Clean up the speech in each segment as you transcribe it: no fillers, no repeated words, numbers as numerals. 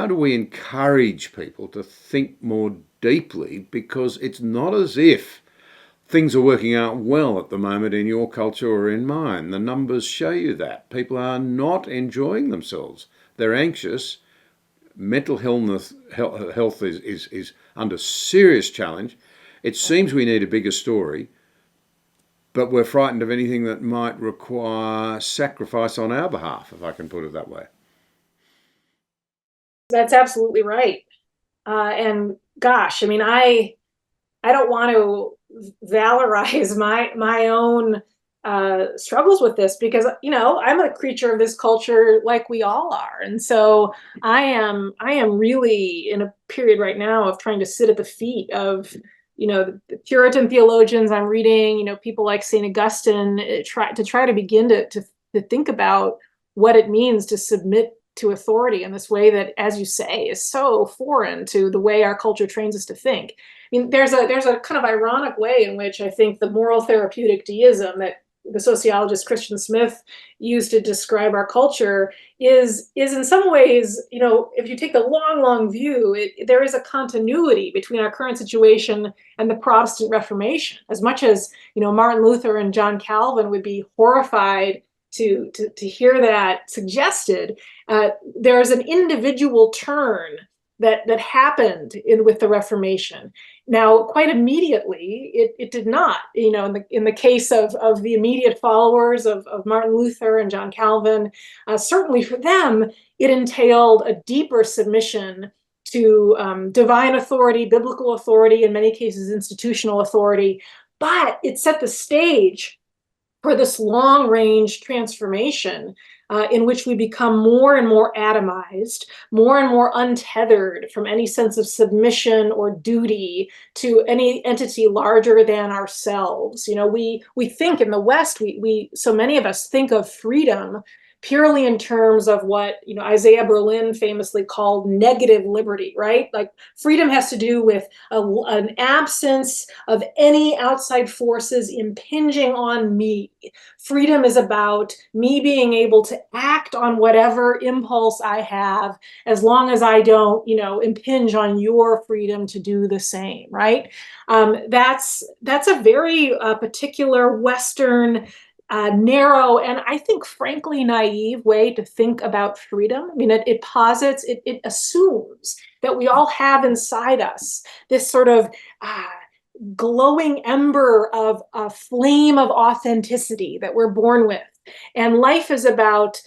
how do we encourage people to think more deeply? Because it's not as if things are working out well at the moment in your culture or in mine. The numbers show you that. People are not enjoying themselves. They're anxious. Mental health is under serious challenge. It seems we need a bigger story, but we're frightened of anything that might require sacrifice on our behalf, if I can put it that way. That's absolutely right. And gosh, I mean, I don't want to valorize my own struggles with this because I'm a creature of this culture like we all are, and so I am really in a period right now of trying to sit at the feet of the Puritan theologians I'm reading, people like St. Augustine, try to begin to think about what it means to submit to authority in this way that, as you say, is so foreign to the way our culture trains us to think. I mean, there's a kind of ironic way in which I think the moral therapeutic deism that the sociologist Christian Smith used to describe our culture is in some ways, if you take the long view, there is a continuity between our current situation and the Protestant Reformation. As much as Martin Luther and John Calvin would be horrified to hear that suggested, there's an individual turn that happened with the Reformation. Now, quite immediately, it did not. In the case of the immediate followers of Martin Luther and John Calvin, certainly for them, it entailed a deeper submission to divine authority, biblical authority, in many cases institutional authority. But it set the stage for this long-range transformation in which we become more and more atomized, more and more untethered from any sense of submission or duty to any entity larger than ourselves. We think in the West, we so many of us think of freedom purely in terms of what Isaiah Berlin famously called negative liberty, right? Like freedom has to do with an absence of any outside forces impinging on me. Freedom is about me being able to act on whatever impulse I have, as long as I don't, impinge on your freedom to do the same, right? That's a very particular Western narrow and I think frankly naive way to think about freedom. I mean, it posits, it assumes that we all have inside us this sort of glowing ember of a flame of authenticity that we're born with. And life is about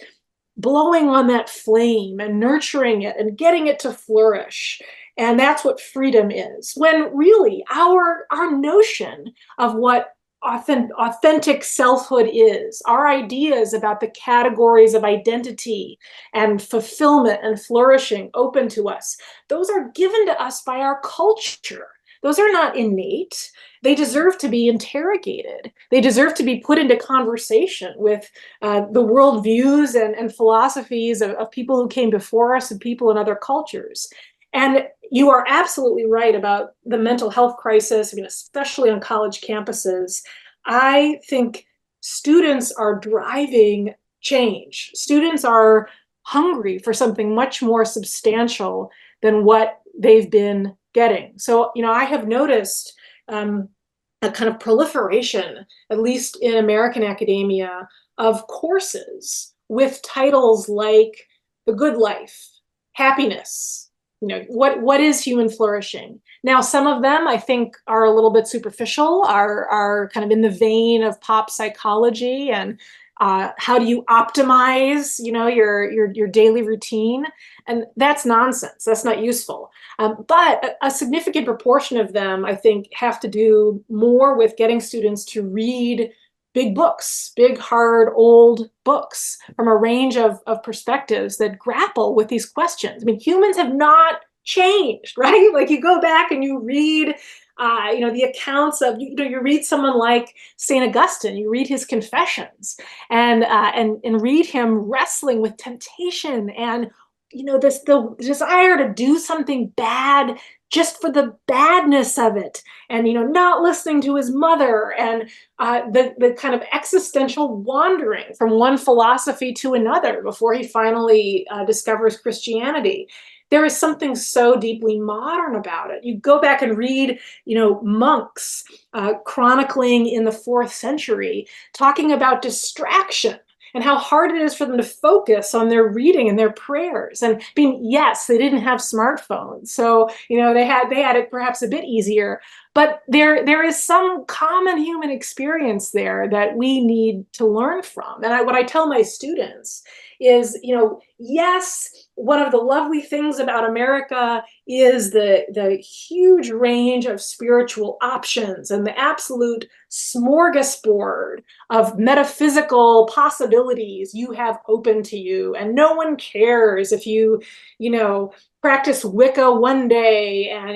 blowing on that flame and nurturing it and getting it to flourish. And that's what freedom is. When really our notion of what authentic selfhood is, our ideas about the categories of identity and fulfillment and flourishing open to us, those are given to us by our culture. Those are not innate. They deserve to be interrogated. They deserve to be put into conversation with the worldviews and philosophies of people who came before us and people in other cultures. And you are absolutely right about the mental health crisis, I mean, especially on college campuses. I think students are driving change. Students are hungry for something much more substantial than what they've been getting. So, I have noticed a kind of proliferation, at least in American academia, of courses with titles like The Good Life, Happiness, what is human flourishing? Now, some of them I think are a little bit superficial, are kind of in the vein of pop psychology and how do you optimize, your daily routine? And that's nonsense. That's not useful. But a significant proportion of them, I think, have to do more with getting students to read big books, big, hard, old books from a range of perspectives that grapple with these questions. I mean, humans have not changed, right? Like you go back and you read, the accounts of, you read someone like St. Augustine, you read his Confessions and read him wrestling with temptation and the desire to do something bad just for the badness of it, and not listening to his mother, and the kind of existential wandering from one philosophy to another before he finally discovers Christianity. there is something so deeply modern about it. You go back and read, monks chronicling in the 4th century, talking about distraction and how hard it is for them to focus on their reading and their prayers. And yes, they didn't have smartphones, so they had it perhaps a bit easier. But there is some common human experience there that we need to learn from. And what I tell my students is, yes, one of the lovely things about America is the huge range of spiritual options and the absolute smorgasbord of metaphysical possibilities you have open to you. And no one cares if you practice Wicca one day and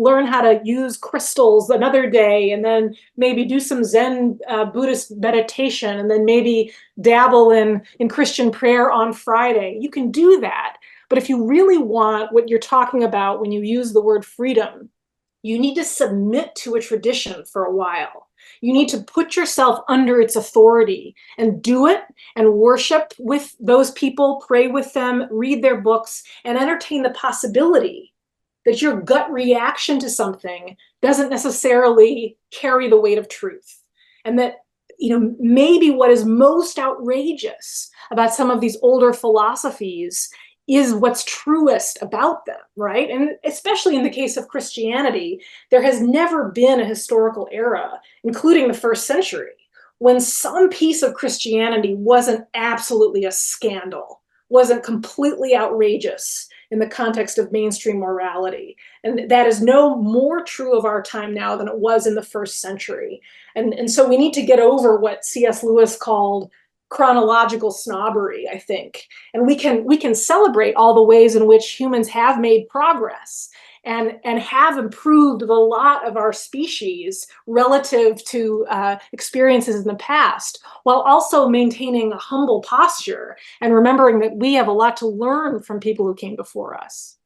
learn how to use crystals another day, and then maybe do some Zen Buddhist meditation, and then maybe dabble in Christian prayer on Friday. You can do that. But if you really want what you're talking about when you use the word freedom, you need to submit to a tradition for a while. You need to put yourself under its authority and do it and worship with those people, pray with them, read their books, and entertain the possibility that your gut reaction to something doesn't necessarily carry the weight of truth. And that, maybe what is most outrageous about some of these older philosophies is what's truest about them, right? And especially in the case of Christianity, there has never been a historical era, including the 1st century, when some piece of Christianity wasn't absolutely a scandal, wasn't completely outrageous in the context of mainstream morality. And that is no more true of our time now than it was in the 1st century. And so we need to get over what C.S. Lewis called chronological snobbery, I think. And we can celebrate all the ways in which humans have made progress and have improved the lot of our species relative to experiences in the past, while also maintaining a humble posture and remembering that we have a lot to learn from people who came before us.